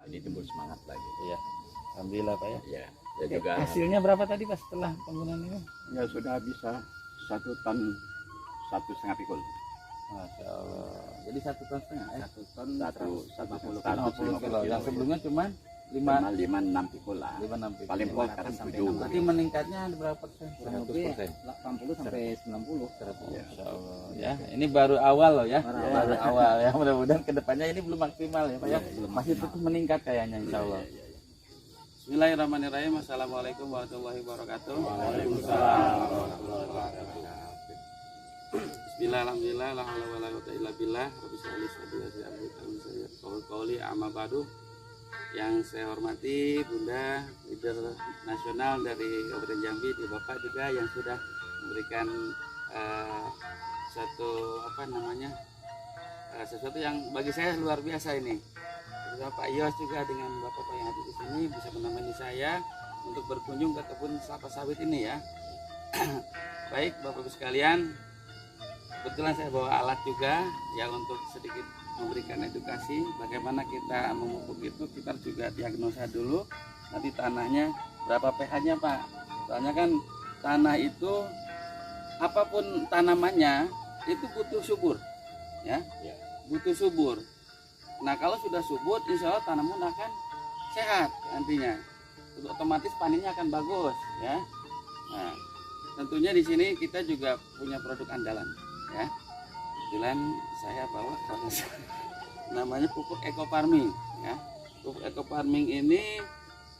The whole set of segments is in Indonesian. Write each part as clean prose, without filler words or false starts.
Ini timbul semangat lagi. Iya. Alhamdulillah Pak ya. Ya, dan juga Hasilnya berapa tadi Pak setelah penggunaan ini? ya sudah bisa 1 ton 1,5 pikul. Masya Allah. Jadi 1,5 ton ya? 1 ton 150 kilo. Yang sebelumnya cuma 5 5-6 pikul lah. 5-6 pikul. Paling pol sekarang 7. Berarti meningkatnya ada berapa persen? 100%. 80 sampai 90. Masya Allah ya. Ini baru awal loh ya. Baru Baru awal ya. Mudah-mudahan kedepannya ini belum maksimal ya Pak ya. belum Masih terus meningkat kayaknya insya Allah. Bismillahirrahmanirrahim. Assalamualaikum warahmatullahi wabarakatuh. Waalaikumsalam warahmatullahi wabarakatuh. Bismillah, alhamdulillah, la haula wala quwwata illa billah. Rabbi shrah li sadri wa yassir li amri qauli amma ba'du. Yang saya hormati Bunda leader nasional dari Kabupaten Jambi, di Bapak juga yang sudah memberikan sesuatu yang bagi saya luar biasa ini. Bapak Yos juga dengan Bapak yang ada di sini bisa menemani saya untuk berkunjung ke kebun kelapa sawit ini ya. Baik Bapak Ibu sekalian, kebetulan saya bawa alat juga yang untuk sedikit memberikan edukasi bagaimana kita memupuk itu. Kita juga diagnosa dulu nanti tanahnya berapa pH-nya Pak. Soalnya kan tanah itu apapun tanamannya itu butuh subur ya, butuh subur. Nah kalau sudah subur, insya Allah tanaman akan sehat nantinya, otomatis panennya akan bagus ya. Nah tentunya di sini kita juga punya produk andalan ya. Kebetulan saya bawa namanya pupuk eco farming ya. Pupuk eco farming ini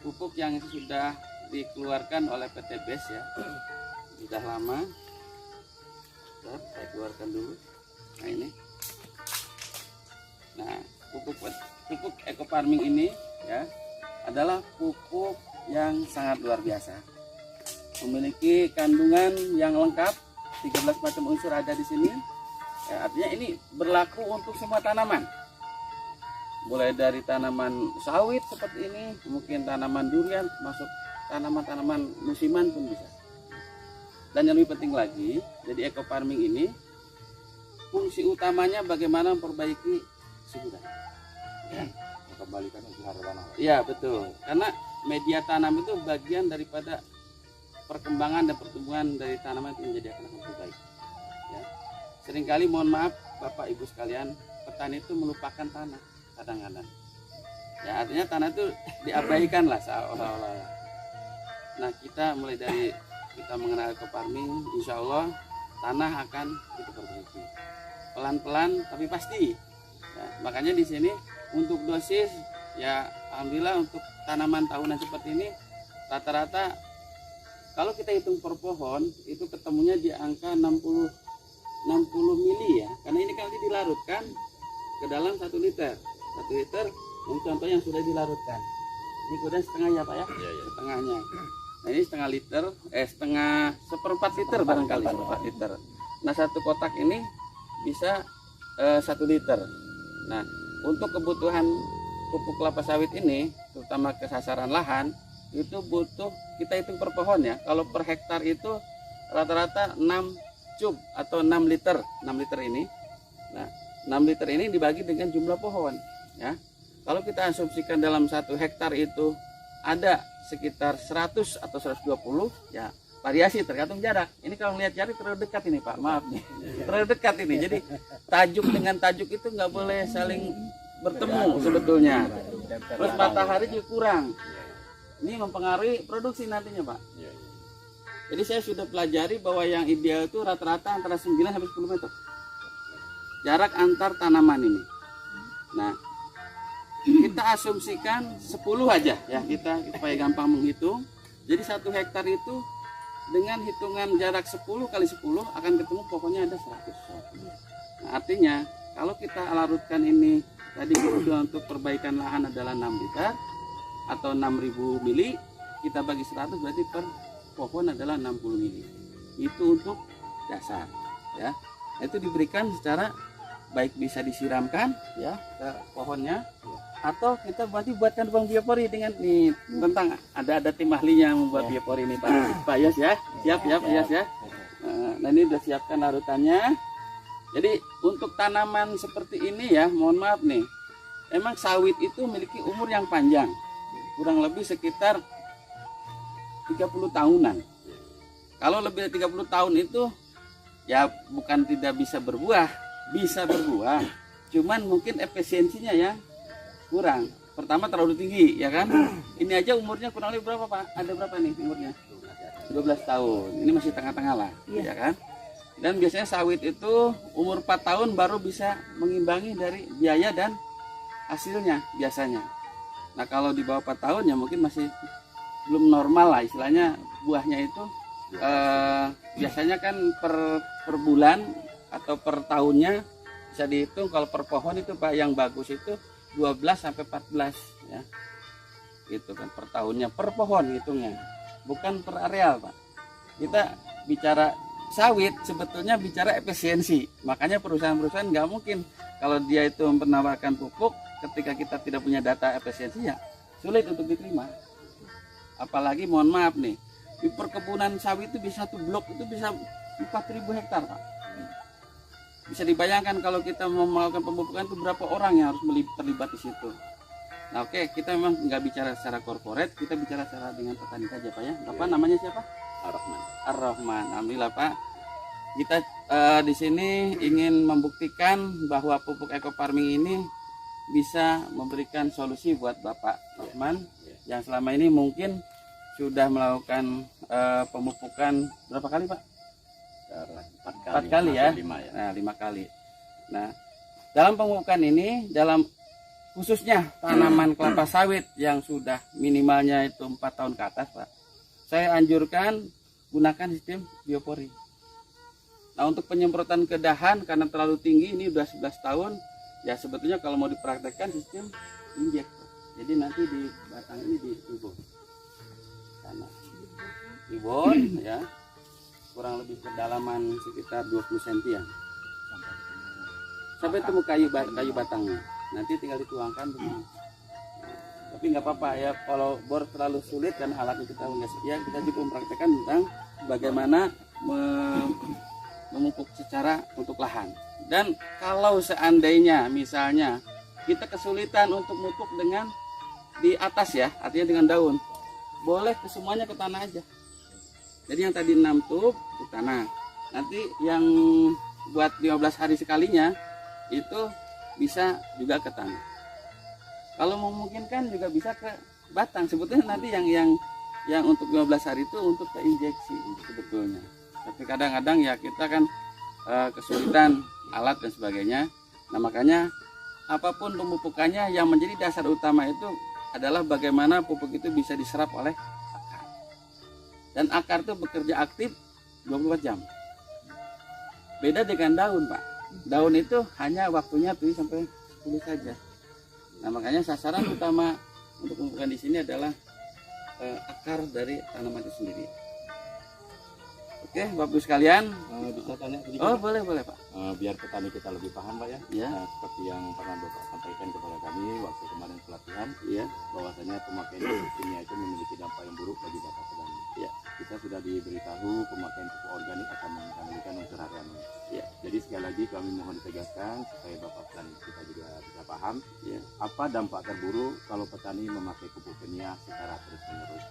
pupuk yang sudah dikeluarkan oleh PT BES ya, sudah lama. Saya keluarkan dulu. Nah ini, nah pupuk eco farming ini ya adalah pupuk yang sangat luar biasa, memiliki kandungan yang lengkap, 13 macam unsur ada di sini ya, artinya ini berlaku untuk semua tanaman, mulai dari tanaman sawit seperti ini, mungkin tanaman durian, masuk tanaman-tanaman musiman pun bisa. Dan yang lebih penting lagi, jadi eco farming ini fungsi utamanya bagaimana memperbaiki suhu tanah ya. Kembalikan unsur hara tanah. Iya betul, karena media tanam itu bagian daripada perkembangan dan pertumbuhan dari tanaman itu menjadi akan lebih baik ya. Seringkali mohon maaf Bapak Ibu sekalian, petani itu melupakan tanah kadang-kadang ya, artinya tanah itu diabaikan lah seolah-olah. Nah kita mulai dari kita mengenal eco farming, insya Allah tanah akan kita perbaiki pelan-pelan tapi pasti ya. Makanya di sini untuk dosis ya alhamdulillah untuk tanaman tahunan seperti ini rata-rata kalau kita hitung per pohon itu ketemunya di angka 60 mili ya, karena ini kan nanti dilarutkan ke dalam 1 liter. 1 liter ini contoh yang sudah dilarutkan, ini kemudian setengah ya Pak ya, setengahnya. Nah ini setengah liter, seperempat liter barangkali, seperempat liter. Nah 1 kotak ini bisa 1 liter. Nah untuk kebutuhan pupuk kelapa sawit ini, terutama ke sasaran lahan, itu butuh kita hitung per pohon ya. Kalau per hektar itu rata-rata 6 cub atau 6 liter. 6 liter ini. Nah 6 liter ini dibagi dengan jumlah pohon ya. Kalau kita asumsikan dalam 1 hektar itu ada sekitar 100 atau 120 ya, variasi tergantung jarak. Ini kalau melihat jarak terlalu dekat ini Pak, maaf nih, terlalu dekat ini. Jadi tajuk dengan tajuk itu nggak boleh saling bertemu sebetulnya. Terus matahari juga kurang. Ini mempengaruhi produksi nantinya Pak. Jadi saya sudah pelajari bahwa yang ideal itu rata-rata antara 9 sampai 10 meter jarak antar tanaman ini. Nah kita asumsikan 10 aja ya, kita supaya gampang menghitung. Jadi 1 hektar itu dengan hitungan jarak 10 kali 10 akan ketemu pokoknya ada 100. Nah, artinya kalau kita larutkan ini tadi kebutuhan untuk perbaikan lahan adalah 6 liter atau 6000 mili, kita bagi 100 berarti per pohon adalah 60 mili. Itu untuk dasar ya. Itu diberikan secara baik bisa disiramkan ya ke pohonnya, atau kita berarti buatkan lubang biopori dengan nih tentang ada tim ahlinya membuat biopori ini Pak Yos ya. Siap Pak Yos ya. Nah ini udah siapkan larutannya. Jadi untuk tanaman seperti ini ya, mohon maaf nih, emang sawit itu memiliki umur yang panjang, kurang lebih sekitar 30 tahunan. Kalau lebih dari 30 tahun itu ya bukan tidak bisa berbuah, cuman mungkin efisiensinya ya kurang. Pertama terlalu tinggi, ya kan? Ini aja umurnya kurang lebih berapa, Pak? Ada berapa nih umurnya? 12 tahun. Ini masih tengah-tengah lah, ya kan? Dan biasanya sawit itu umur 4 tahun baru bisa mengimbangi dari biaya dan hasilnya biasanya. Nah, kalau di bawah 4 tahun ya mungkin masih belum normal lah istilahnya. Buahnya itu biasanya kan per bulan atau per tahunnya bisa dihitung. Kalau per pohon itu Pak yang bagus itu 12 sampai 14 ya. Gitu kan per tahunnya, per pohon hitungnya. Bukan per areal, Pak. Kita bicara sawit sebetulnya bicara efisiensi. Makanya perusahaan-perusahaan nggak mungkin kalau dia itu menawarkan pupuk ketika kita tidak punya data efisiensinya sulit untuk diterima. Apalagi mohon maaf nih, di perkebunan sawit itu bisa satu blok itu bisa 4.000 hektar, Pak. Bisa dibayangkan kalau kita mau melakukan pemupukan itu berapa orang yang harus terlibat di situ. Nah, oke, kita memang nggak bicara secara korporat, kita bicara secara dengan petani saja, Pak ya. Bapak namanya siapa? Ar-Rahman. Ar-Rahman. Alhamdulillah, Pak. Kita di sini ingin membuktikan bahwa pupuk eco farming ini bisa memberikan solusi buat Bapak Rahman yang selama ini mungkin sudah melakukan pemupukan berapa kali, Pak? 4 kali ya. 5 ya. Nah, 5 kali. Nah, dalam pemupukan ini, dalam khususnya tanaman kelapa sawit yang sudah minimalnya itu 4 tahun ke atas, Pak, saya anjurkan gunakan sistem biopori. Nah, untuk penyemprotan ke dahan karena terlalu tinggi, ini udah 11 tahun, ya sebetulnya kalau mau dipraktekkan sistem injek. Jadi nanti di batang ini dibor. Dibor ya. Kurang lebih kedalaman sekitar 20 cm ya. Sampai temu kayu batangnya. Nanti tinggal dituangkan begini. Tapi nggak apa-apa ya, kalau bor terlalu sulit dan alatnya kita nggak sedia, kita juga mempraktekkan tentang bagaimana memupuk secara untuk lahan. Dan kalau seandainya misalnya kita kesulitan untuk memupuk dengan di atas ya, artinya dengan daun, boleh semuanya ke tanah aja. Jadi yang tadi 6 tub ke tanah, nanti yang buat 15 hari sekalinya itu bisa juga ke tanah. Kalau memungkinkan juga bisa ke batang. Sebetulnya nanti yang untuk 15 hari itu untuk ke injeksi sebetulnya. Tapi kadang-kadang ya kita kan kesulitan alat dan sebagainya. Nah, makanya apapun pemupukannya yang menjadi dasar utama itu adalah bagaimana pupuk itu bisa diserap oleh akar. Dan akar itu bekerja aktif 24 jam. Beda dengan daun, Pak. Daun itu hanya waktunya 7 sampai 10 saja. Nah, makanya sasaran utama untuk pemupukan di sini adalah akar dari tanaman itu sendiri. Oke, Bapak Ibu sekalian, Bisa tanya sedikit? oh boleh Pak. Biar petani kita lebih paham, Pak ya. Ya. Seperti yang pernah Bapak sampaikan kepada kami waktu kemarin pelatihan, Iya. bahwasanya pemakaian pupuk kimia itu memiliki dampak yang buruk bagi bapak petani. Iya. Kita sudah diberitahu pemakaian pupuk organik akan mengandalkan unsur harian. Iya. Jadi sekali lagi kami mohon ditegaskan supaya bapak petani kita juga bisa paham Iya. apa dampak terburuk kalau petani memakai pupuk kimia secara terus-menerus,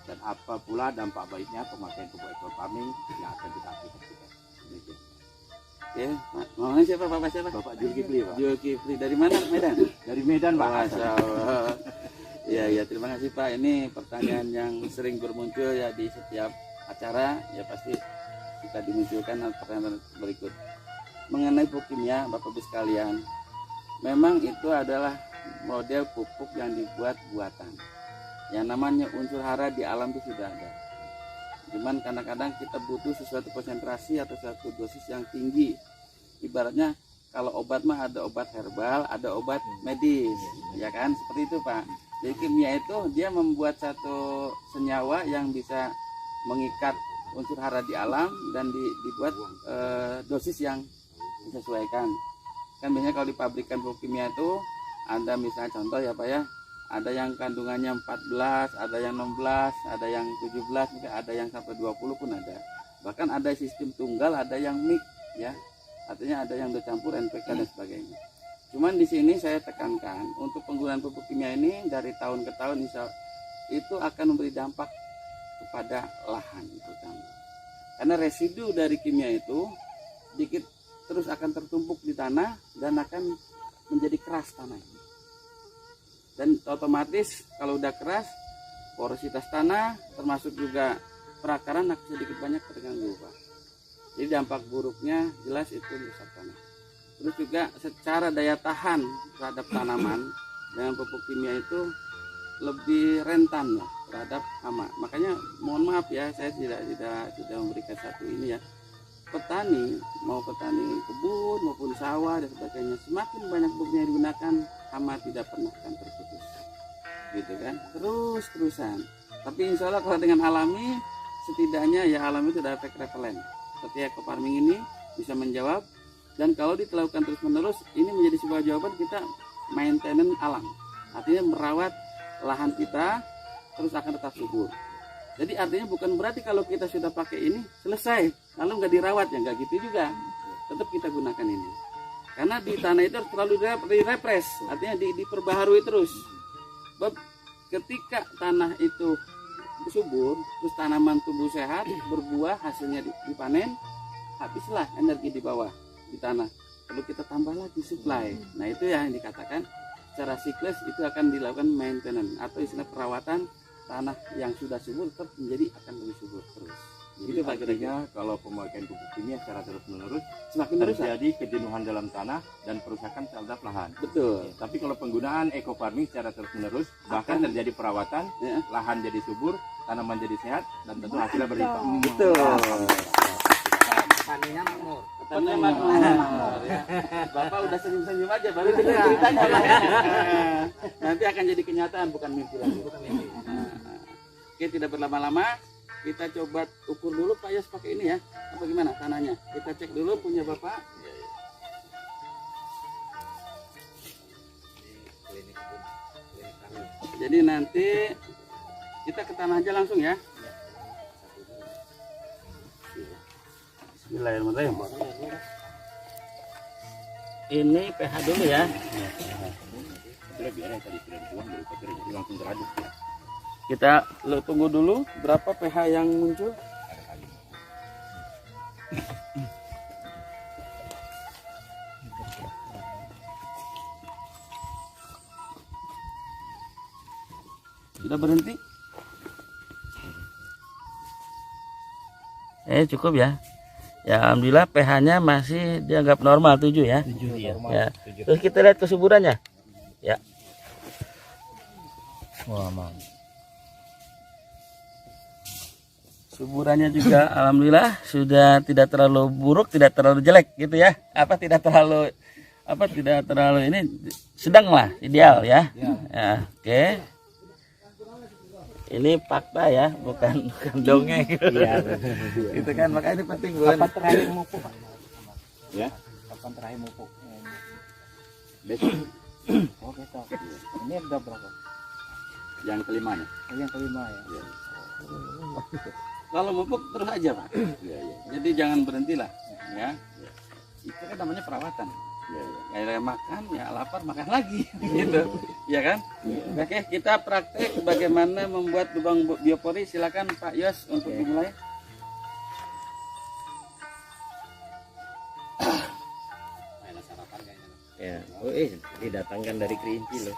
dan apa pula dampak baiknya pemakaian pupuk eco farming yang akan kita aplikasikan. Demikian. Oke, Pak. Namanya siapa, Bapak siapa? Bapak Zulkifli, Pak. Zulkifli dari mana? Medan. Dari Medan, Pak. Masya Allah. Ya, terima kasih Pak. Ini pertanyaan yang sering bermuncul ya di setiap acara, ya pasti kita dimunculkan pertanyaan berikut mengenai pupuk kimia, Bapak Ibu sekalian. Memang itu adalah model pupuk yang dibuat buatan. Yang namanya unsur hara di alam itu sudah ada. Cuman kadang-kadang kita butuh sesuatu konsentrasi atau suatu dosis yang tinggi. Ibaratnya kalau obat mah ada obat herbal, ada obat medis, ya kan? Seperti itu, Pak. Jadi kimia itu dia membuat satu senyawa yang bisa mengikat unsur hara di alam dan dibuat dosis yang disesuaikan. Kan biasanya kalau di pabrikan pupuk kimia itu ada misalnya contoh ya Pak ya, ada yang kandungannya 14, ada yang 16, ada yang 17, mungkin ada yang sampai 20 pun ada. Bahkan ada sistem tunggal, ada yang mix ya. Artinya ada yang bercampur NPK dan sebagainya. Cuman di sini saya tekankan untuk penggunaan pupuk kimia ini dari tahun ke tahun itu akan memberi dampak kepada lahan terutama. Karena residu dari kimia itu dikit terus akan tertumpuk di tanah dan akan menjadi keras tanah ini. Dan otomatis kalau udah keras, porositas tanah termasuk juga perakaran akan sedikit banyak terganggu, Pak. Jadi dampak buruknya jelas itu rusak tanah. Terus juga secara daya tahan terhadap tanaman dengan pupuk kimia itu lebih rentan ya terhadap hama. Makanya mohon maaf ya, saya tidak memberikan satu ini ya. Petani, mau petani kebun maupun sawah dan sebagainya, semakin banyak pupuk yang digunakan, hama tidak pernah akan terputus, gitu kan? Terus-terusan. Tapi insya Allah kalau dengan alami, setidaknya ya alami itu ada efek repelen. Seperti ekofarming ini bisa menjawab. Dan kalau dilakukan terus-menerus, ini menjadi sebuah jawaban kita maintenance alam. Artinya merawat lahan kita terus akan tetap subur. Jadi artinya bukan berarti kalau kita sudah pakai ini selesai, lalu nggak dirawat ya, nggak gitu juga. Tetap kita gunakan ini. Karena di tanah itu harus selalu direpres, artinya diperbaharui terus. Sebab ketika tanah itu subur, terus tanaman tumbuh sehat, berbuah, hasilnya dipanen, habislah energi di bawah di tanah. Perlu kita tambah lagi supply. Nah itu yang dikatakan secara siklus itu akan dilakukan maintenance atau istilah perawatan tanah yang sudah subur tetap menjadi akan lebih subur terus. Itu artinya kalau pemakaian pupuk kimia secara terus-menerus semakin merusak. terjadi kejenuhan dalam tanah dan perusakan terhadap lahan. Betul. Tapi kalau penggunaan ekofarming secara terus-menerus bahkan terjadi perawatan, Ya. lahan jadi subur, tanaman jadi sehat dan tentu hasilnya berlimpah. Betul. Taninya makmur. Petani makmur. Ya. Bapak udah senyum-senyum aja baru dengar ceritanya. Nanti akan jadi kenyataan bukan mimpi lagi. Oke, tidak berlama-lama, kita coba ukur dulu Pak Yos pakai ini ya. Apa gimana tanahnya? Kita cek dulu punya Bapak. Jadi nanti kita ke tanah aja langsung ya. Bismillahirrahmanirrahim. Ini pH dulu ya. Sudah biar yang tadi sudah dibuang dari kotor jadi langsung teraduk. Kita tunggu dulu berapa pH yang muncul. Sudah berhenti? Cukup ya. Ya alhamdulillah pH-nya masih dianggap normal 7 ya. 7 ya. Ya. Terus kita lihat kesuburannya. Ya. Wah, man. Suburannya juga alhamdulillah sudah tidak terlalu buruk, tidak terlalu jelek gitu ya. Tidak terlalu ini sedang lah, ideal ya. Ya, oke. Ini fakta ya, bukan dongeng. Iya. Itu kan makanya ini penting, Bun. Kapan terakhir mupuk, Pak? Ya. Kapan terakhir mupuk? Besok Oh, besok. Ini udah berapa? yang kelima nih. Oh, yang kelima ya. Ya. Kalau pupuk terus aja, Pak. Ya, ya. Jadi jangan berhenti lah, ya. Itu kan namanya perawatan. Ya, ya. Kayak makan, ya lapar makan lagi, gitu, ya kan? Oke, kita praktek bagaimana membuat lubang biopori. Silakan Pak Yos untuk dimulai. Ya. Oh, didatangkan dari Kerinci loh.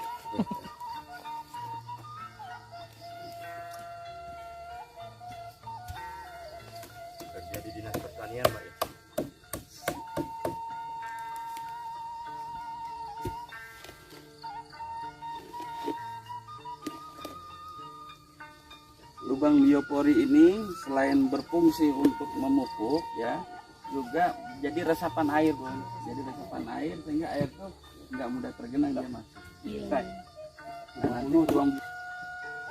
Kerja di dinas pertanian, Pak ya. Lubang biopori ini selain berfungsi untuk memupuk, ya, juga jadi resapan air, Bun. Jadi resapan air sehingga air itu nggak mudah tergenang dia mas. Nah, nanti ruang.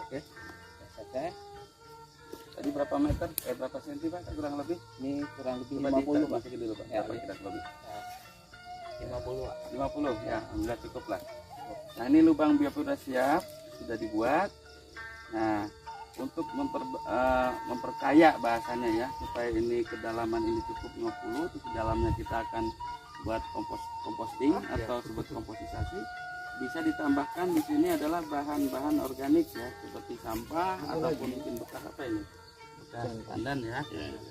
Oke. Oke. Tadi berapa meter? Berapa senti Pak? Kurang lebih? Ini kurang lebih Coba 50, Pak. masukin dulu Pak. Ya, Berapa kira-kira lebih? 50, Pak. 50 ya, alhamdulillah cukup lah. Nah ini lubang biopori sudah siap, sudah dibuat. Nah untuk memperkaya bahasanya ya, supaya ini kedalaman ini cukup 50, terus di dalamnya kita akan buat composting atau sebut kompostisasi, bisa ditambahkan di sini adalah bahan-bahan organik ya, seperti sampah ataupun mungkin bekas apa ini, bekas pandan ya,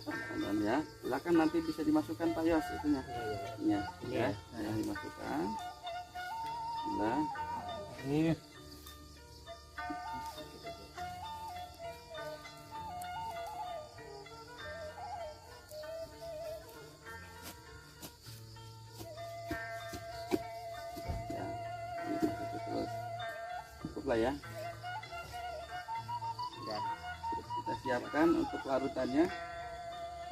pandan ya. Silakan nanti bisa dimasukkan Pak Yos itunya, ya, dimasukkan. Nah, Ini ya, ini terus cukup lah ya. dan Kita siapkan untuk larutannya.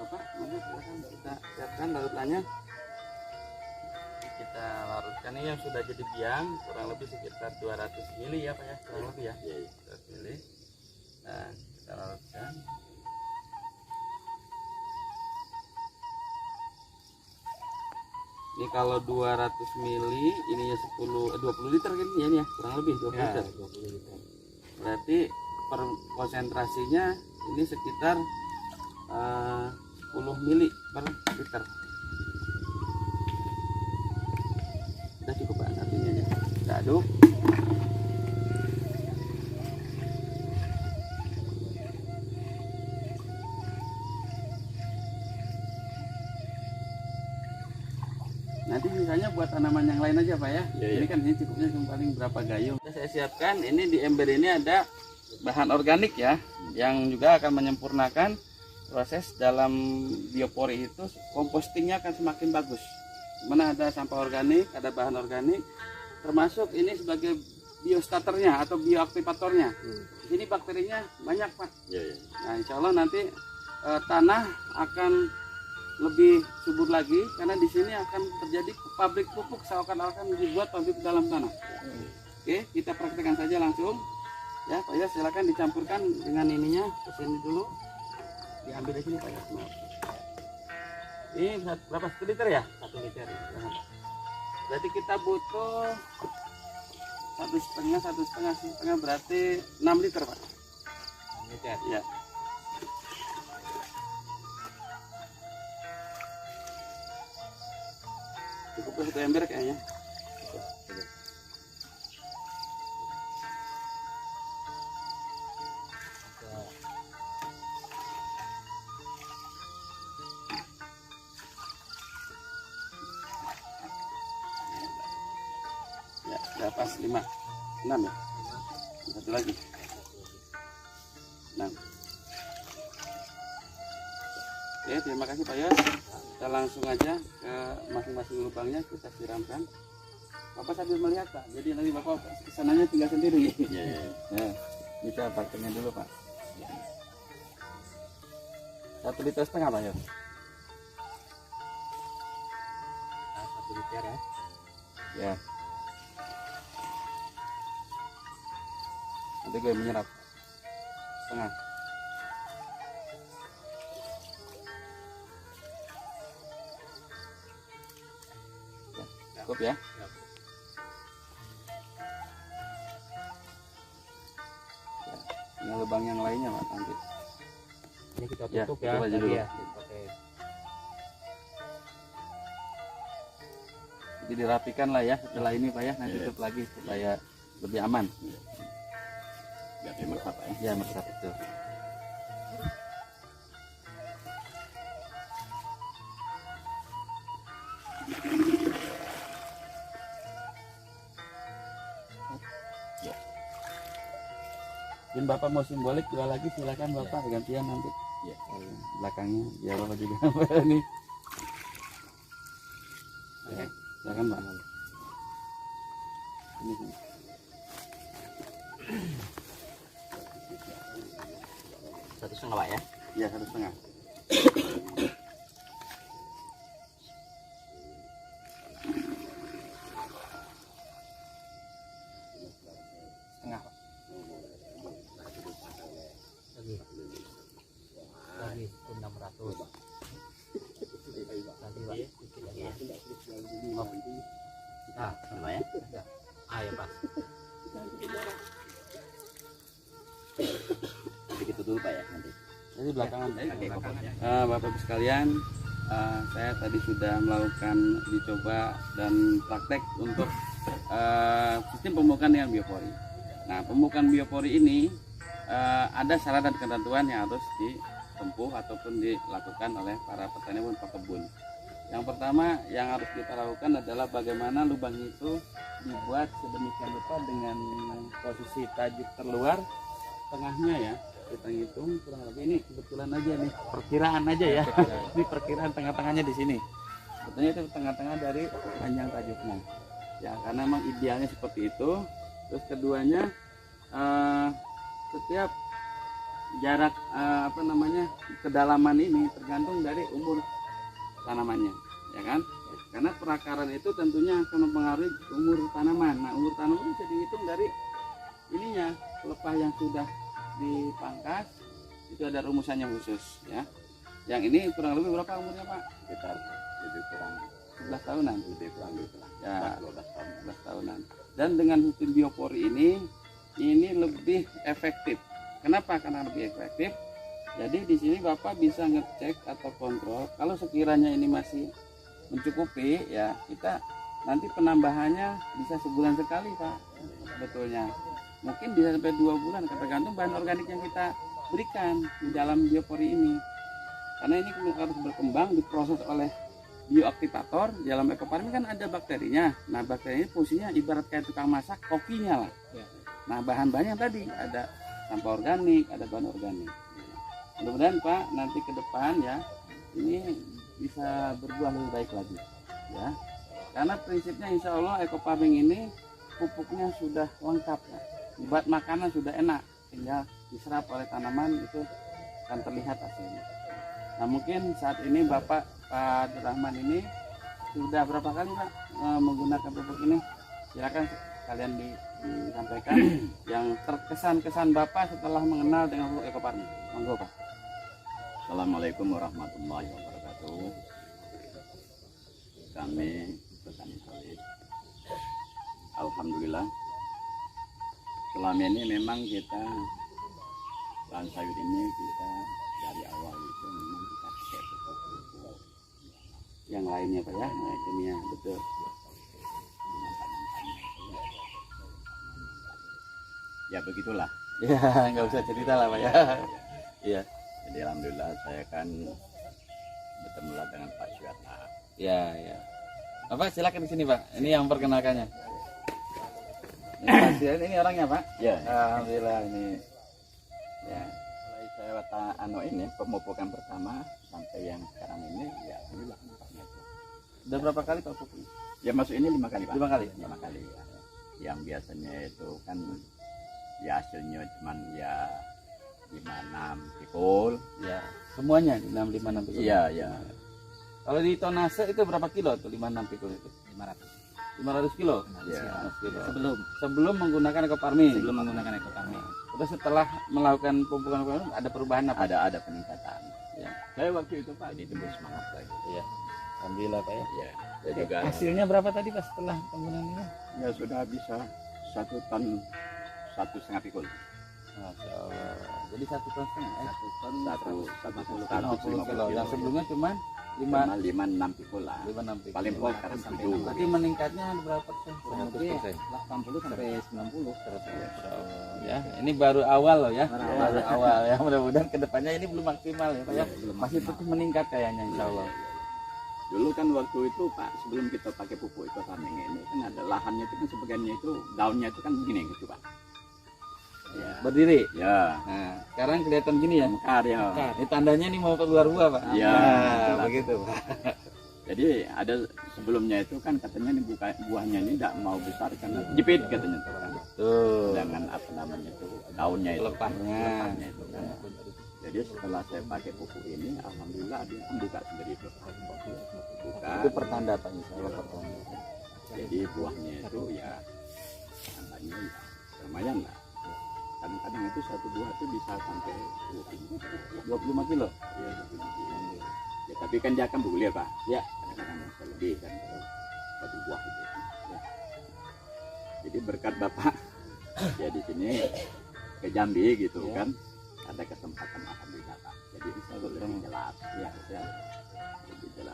Bapak, mana silakan kita siapkan larutannya. Kita larutkan ini yang sudah jadi biang, kurang lebih sekitar 200 ml ya Pak ya, kurang lebih ya, 200 ml. Nah, kita larutkan. Ini kalau 200 ml, ininya 20 liter kan ya, ini ya, kurang lebih 20 liter. 20 liter. Berarti per konsentrasinya ini sekitar 10 mili per liter. Udah cukup Pak, artinya ya. Kita aduk. Nanti sisanya buat tanaman yang lain aja Pak ya. Ini kan ini cukupnya cuma paling berapa gayung. Saya siapkan ini di ember ini ada bahan organik ya, yang juga akan menyempurnakan proses dalam biopori itu, compostingnya akan semakin bagus. Mana ada sampah organik, ada bahan organik, termasuk ini sebagai biostarternya atau bioaktivatornya. Di sini bakterinya banyak Pak. Nah insya Allah nanti tanah akan lebih subur lagi karena di sini akan terjadi pabrik pupuk, seakan-akan dibuat pabrik dalam tanah. Oke, kita praktekkan saja langsung. Ya Pak ya, silakan dicampurkan dengan ininya ke sini dulu. Diambil di sini Pak ya. Ini berapa? 1 liter ya? 1 liter. Berarti kita butuh 1,5 berarti 6 liter Pak. 6 liter. Ya. Cukup 1 ember kayaknya. Ya pas 5, 6 ya. Satu lagi. 6. Oke, terima kasih Pak Yos. Kita langsung aja ke masing-masing lubangnya kita siramkan. Bapak sambil melihat Pak. Jadi nanti Bapak kesananya tinggal sendiri. Ya, kita pakainya dulu Pak. 1,5 liter Pak Yos. 1 liter ya. Ya. Nanti gue menyerap setengah. Ya, cukup ya. Ini lubang yang lainnya Pak nanti. Ini kita Ya, tutup tutup aja tadi dulu. ya. Pakai Jadi dirapikan lah ya setelah ini Pak ya. Nanti tutup lagi supaya lebih aman. Biar dia meresap ya. Ya meresap itu. Mungkin Bapak mau simbolik 2 lagi silakan Bapak gantian nanti. Ya. Belakangnya biar Bapak juga ini. Ya, silakan Pak. Ini. 1,5 Pak ya. Ya 1,5. Setengah Pak. Lagi 600. Nanti Pak. Dikit lagi ya. Oh. Nah, coba ya. Ayo Pak. Jadi gitu dulu Pak ya nanti. Jadi belakangan. Oke, Bapak Ibu sekalian, saya tadi sudah melakukan uji coba dan praktek untuk sistem pemupukan dengan biopori. Nah, pemupukan biopori ini ada syarat dan ketentuan yang harus ditempuh ataupun dilakukan oleh para petani maupun pekebun. Yang pertama yang harus kita lakukan adalah bagaimana lubang itu dibuat sedemikian rupa dengan posisi tajuk terluar, tengahnya ya. Kita hitung kurang lebih, ini kebetulan aja nih, perkiraan aja ya. Ini perkiraan tengah-tengahnya di sini. Sebetulnya itu tengah-tengah dari panjang tajuknya. Ya, karena memang idealnya seperti itu. Terus keduanya setiap jarak kedalaman ini tergantung dari umur tanamannya, ya kan? Karena perakaran itu tentunya akan mempengaruhi umur tanaman. Nah, umur tanaman bisa dihitung dari ininya, pelepah yang sudah dipangkas itu ada rumusannya khusus, ya. Yang ini kurang lebih berapa umurnya, Pak? Sekitar lebih kurang 11 tahunan, lebih kurang gitu lah. ya, 12 tahun. 11 tahunan. Dan dengan sistem biopori ini lebih efektif. Kenapa? Karena lebih efektif. Jadi di sini Bapak bisa ngecek atau kontrol kalau sekiranya ini masih mencukupi, ya kita nanti penambahannya bisa sebulan sekali, Pak. Sebetulnya mungkin bisa sampai 2 bulan, tergantung bahan organik yang kita berikan di dalam biopori ini. Karena ini harus berkembang, diproses oleh bioaktivator. Di dalam ekofarming kan ada bakterinya. Nah, bakteri ini fungsinya ibarat kayak tukang masak kokinya lah. Nah, bahan-bahannya tadi ada sampah organik, ada bahan organik. Mudah-mudahan Pak nanti ke depan ya ini bisa berbuah lebih baik lagi, ya. Karena prinsipnya insya Allah ekofarming ini pupuknya sudah lengkap ya. Buat makanan sudah enak, tinggal diserap oleh tanaman itu akan terlihat hasilnya. Nah, mungkin saat ini Bapak Pak Rahman ini sudah berapa kali Pak menggunakan pupuk ini? Silakan kalian disampaikan yang terkesan-kesan Bapak setelah mengenal dengan pupuk ekofarming. Monggo Pak. Assalamualaikum warahmatullahi wabarakatuh. Kami petani sawit, alhamdulillah selama ini memang kita lahan sawit ini kita dari awal itu memang kita pakai pupuk Yang lainnya Pak ya, nah, kimia betul. Ya begitulah. Ya nggak usah cerita lah Pak ya. Iya. Jadi alhamdulillah saya kan bertemu dengan Pak Syuata. Ya, ya. Bapak silakan di sini Pak. Ini yang perkenalkannya. Ini Pak Syuata, ini orangnya Pak. Ya. Alhamdulillah ini. Ya. Mulai saya ini pemupukan pertama sampai yang sekarang ini ya alhamdulillah nampaknya itu. Udah berapa kali Pak pupuk? Ya masuk ini 5 kali Pak. 5 kali. 5 kali ya. Yang biasanya itu kan ya hasilnya cuman ya 5-6 pikul. Ya, semuanya 656 pikul. Iya, ya. Kalau di tonase itu berapa kilo tuh 56 pikul itu? 500 kilo. Iya. 500 kilo. Sebelum menggunakan ekofarming. sebelum menggunakan ekofarming. Terus setelah melakukan pemupukan ekofarming ada perubahan apa? Ada peningkatan. Ya. Saya waktu itu Pak ditembus semangat lagi. Iya. Alhamdulillah Pak ya. Ya. Saya juga Hasilnya berapa tadi Pak setelah penggunaan ini? ya sudah bisa 1 ton 1,5 pikul. Masya Allah. Jadi 1 ton setengah. 1 ton 150 kilo. Yang sebelumnya cuma 5-6 pikul lah. 5-6 pikul. Paling pol sekarang 7. Berarti meningkatnya ada berapa persen? 100%. 80 sampai 90. Masya Allah. Ya, ini baru awal loh ya. Baru awal ya. Mudah-mudahan kedepannya ini belum maksimal ya Pak ya. Masih terus meningkat kayaknya insya Allah. Dulu kan waktu itu Pak sebelum kita pakai pupuk ekofarming ini kan ada lahannya itu kan sebagiannya itu daunnya itu kan begini gitu Pak. Ya. Berdiri. Ya. Nah, sekarang kelihatan gini ya. Mekar ya. Ini tandanya ini mau keluar buah Pak. Ya, Nah, begitu Pak. Jadi ada sebelumnya itu kan katanya ini buahnya ini tidak mau besar karena jepit katanya tuh kan. Tuh. Dengan apa namanya itu daunnya itu. Lepahnya. Itu kan. Jadi setelah saya pakai pupuk ini, alhamdulillah dia membuka sendiri itu. Buka. Itu pertanda Pak insya Allah pertanda. Jadi buahnya itu ya namanya ya lumayan lah. Kadang-kadang itu satu buah itu bisa sampai 25 kilo. ya, 25 kilo. Ya, tapi kan dia akan bergulir Pak. Ya. Kadang-kadang bisa lebih kan kalau satu buah itu. Ya. Jadi berkat Bapak ya di sini ke Jambi gitu Ya. kan ada kesempatan alhamdulillah Pak. Jadi bisa lebih jelas ya, lebih jelas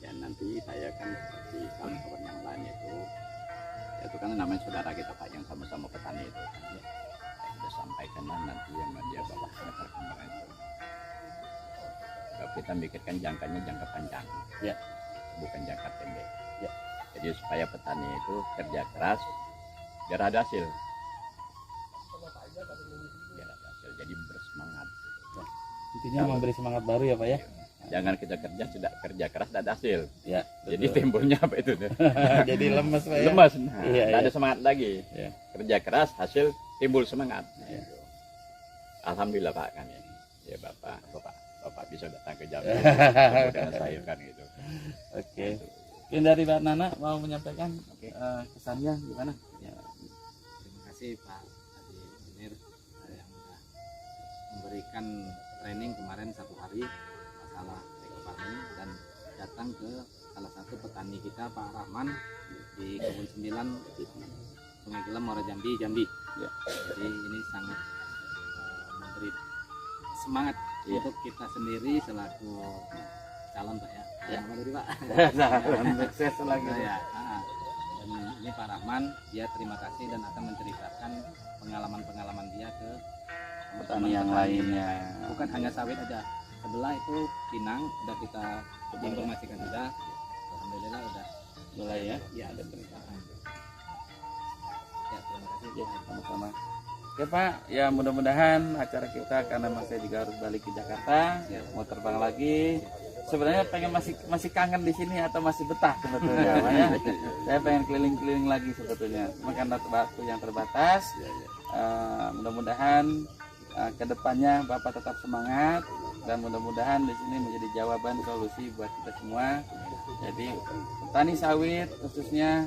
Ya nanti saya kan seperti kawan-kawan yang lain itu, ya itu kan namanya saudara kita Pak yang sama-sama petani itu kan ya. Saya sudah sampaikan lah nanti yang dia bawa perkembangan itu. Kalau kita mikirkan jangkanya jangka panjang, Ya. bukan jangka pendek. Ya. Jadi supaya petani itu kerja keras, biar ada hasil. Biar ada hasil, jadi bersemangat. Intinya memberi semangat baru ya Pak ya. Jangan kita sudah kerja keras tidak ada hasil. Ya. Jadi timbulnya apa itu? Jadi lemes Pak ya. Lemas, nah, Iya, nggak iya. ada semangat lagi. Ya. Kerja keras, hasil timbul semangat. Iya. Gitu. Alhamdulillah Pak kan ya. Ya Bapak bisa datang ke Jambi dengan saya kan gitu. Oke. Mungkin dari Mbak Nana mau menyampaikan kesannya gimana? Ya, terima kasih Pak Adi Munir yang sudah memberikan training kemarin 1 hari masalah eco farming dan datang ke salah satu petani kita Pak Rahman di Kebun 9 Sungai Gelem Muara Jambi. Ya. Jadi ini sangat memberi semangat Ya. untuk kita sendiri selaku calon Pak ya. Ya. Nama tadi Pak. Sukses lagi. Ya, dan ini Pak Rahman, dia terima kasih dan akan menceritakan pengalaman-pengalaman dia ke Petani yang lainnya. Bukan hanya sawit aja, sebelah itu pinang udah kita informasikan sudah. Alhamdulillah udah Mulai ya. ya ada berita. Ya terima kasih. Ya, sama-sama. Oke Pak, ya mudah-mudahan acara kita karena saya juga harus balik ke Jakarta, mau terbang lagi. Sebenarnya pengen masih kangen di sini atau masih betah sebetulnya, Pak ya. Saya pengen keliling-keliling lagi sebetulnya. Cuma karena waktu yang terbatas, mudah-mudahan kedepannya Bapak tetap semangat dan mudah-mudahan di sini menjadi jawaban solusi buat kita semua. Jadi petani sawit khususnya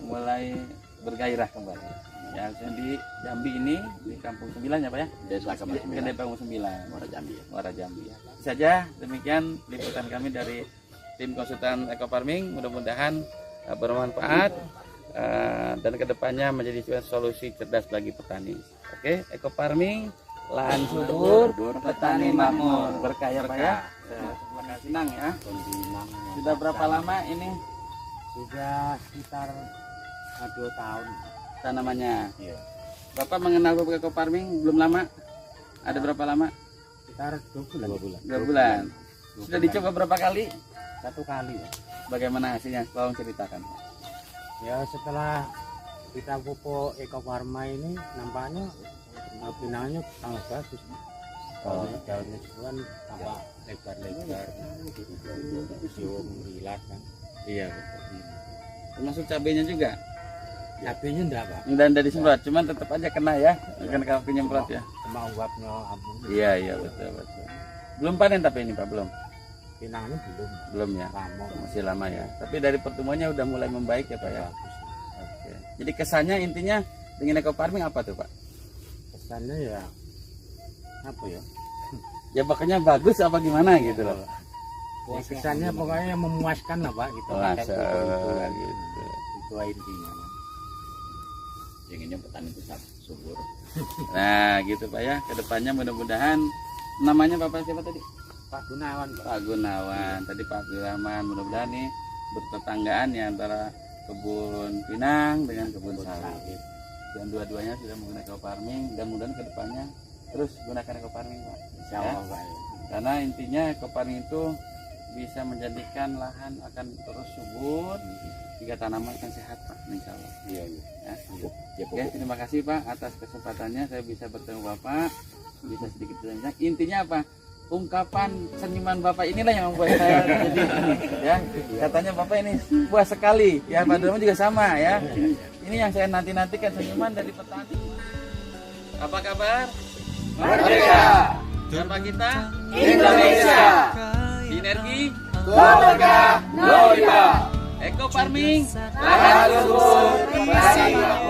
mulai bergairah kembali. Ya, di Jambi ini di Kampung 9 ya Pak ya. Desa Kampung 9. Di Kampung 9. Muara Jambi. Muara Jambi. Itu saja demikian liputan kami dari tim konsultan Eco Farming. Mudah-mudahan bermanfaat dan kedepannya menjadi solusi cerdas bagi petani. Oke, Eco Farming, lahan subur, petani makmur, berkah ya Pak ya. Terima kasih Nang ya. Sudah berapa lama ini Sudah sekitar 2 tahun. tanamannya? Iya. Bapak mengenal Eco Farming belum lama? Ada berapa lama? Sekitar 2 bulan. 2 bulan. Sudah dicoba berapa kali? 1 kali ya. Bagaimana hasilnya? Tolong ceritakan. Ya setelah kita pupuk Eco Farma ini nampaknya pinangnya sangat bagus. Daunnya juga tampak lebar-lebar, hijau merilat kan. Iya betul. Termasuk cabenya juga? Cabenya enggak Pak, Dan dari semprot, cuman tetap aja kena ya, kan kalau penyemprot ya. cuma uapnya ampun. Iya betul. Belum panen tapi ini Pak belum, Pinangnya belum ya, lama, masih lama ya. Tapi dari pertemuannya udah mulai membaik ya Pak ya. bagus. Oke. Jadi kesannya intinya dengan Eco Farming apa tuh Pak? Kesannya ya apa ya? Ya pokoknya bagus apa gimana gitu loh. Ya, kesannya pokoknya memuaskan lah Pak gitu. Masa Itu gitu. itu intinya. Inginnya petani itu subur. Nah gitu Pak ya, kedepannya mudah-mudahan namanya Bapak siapa tadi? Pak Gunawan Pak. Pak Gunawan, tadi Pak Abdurrahman, mudah-mudahan nih bertetanggaan ya antara kebun pinang dengan kebun sawit. Dan dua-duanya sudah menggunakan Eco Farming dan mudah-mudahan kedepannya terus gunakan Eco Farming Pak. Insya Allah Pak. Karena intinya Eco Farming itu bisa menjadikan lahan akan terus subur jika tanaman akan sehat Pak, insya Allah. Iya. Ya. Ya, Oke, terima kasih Pak atas kesempatannya saya bisa bertemu Bapak, bisa sedikit banyak. Intinya apa? Ungkapan senyuman Bapak inilah yang membuat saya jadi ini, ya. Katanya Bapak ini puas sekali, ya Pak Durma juga sama ya. Ini yang saya nanti-nantikan senyuman dari petani. Apa kabar? Merdeka. Siapa kita? Indonesia. Sinergi. Keluarga. Eco Farming. Lahan subur.